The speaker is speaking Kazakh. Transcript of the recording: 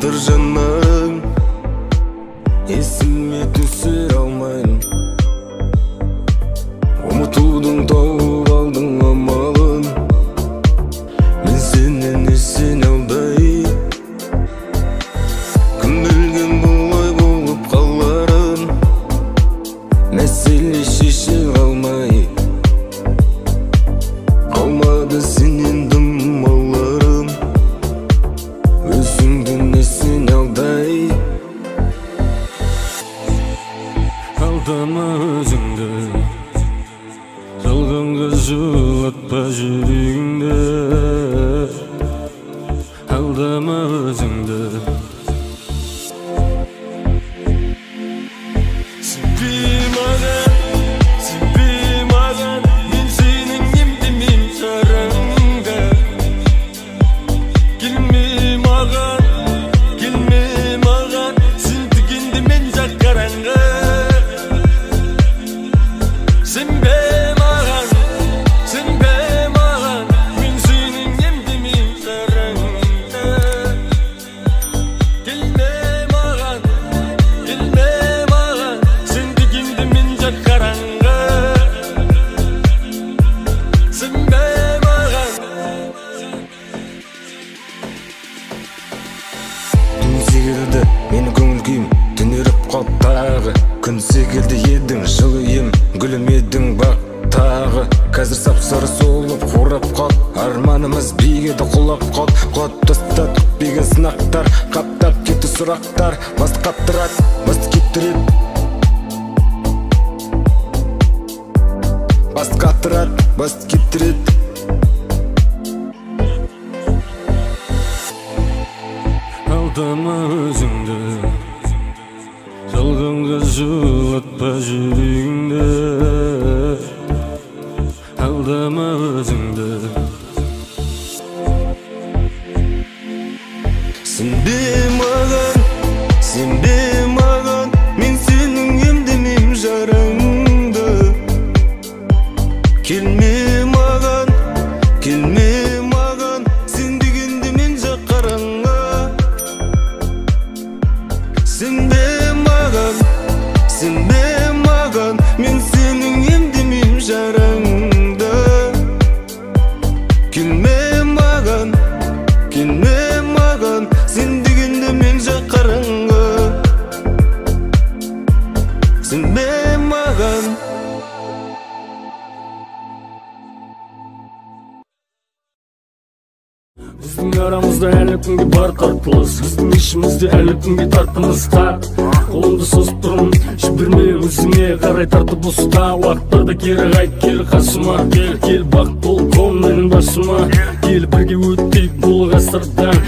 жатыр жаның, есіме түсіре алмайын. Ұмытудың тауып алдың амалын, мен сенен есене алдай. Кім білген бұлай болып қаларын, мәселе шеше қалмай. Қалмады сенен дымаларым, өзіңді несіне алдай. Алдама өзіңді, жалғанға жылатпа жүрегіңді. Алдама өзіңді. Секілді менің көңіл күйім түнеріп қалып тағы. Күн секілді едің жылы ем, гүлім едің бақтағы. Қазір сап-сары солып қурап қалып, арманымыз биігеді құлап қалып. Құлап тастады күтпеген сынақтар, қаптап кетті сұрақтар. Бас қаптырады, бас кептіреді, бас қаптырады, бас кептіреді. Алдама өзіңді, жалғанға жылатпа жүрегіңді. Алдама өзіңді. Сенбе маған, сенбе маған, мен сенің емдемейм жараңды. Келме маған, келме маған, сен дегенде мен жаққараңа. Сенбе маған, сенбе маған, мен сенің емдемейм жараңды. Келме маған, келме маған, сен дегенде мен жаққараңа. Сенбе маған. Біздің арамызда әлі күнге бар тартылыс, біздің ішімізде әлі күнге тартымыз тар. Қолымды созып тұрмын, жіберме өзіңе қарай тартып ұста. Уақыттарда кері қайт, кел қасыма, кел бақ бол қом менің басыма. Кел бірге өттейік бұл ғасырдан,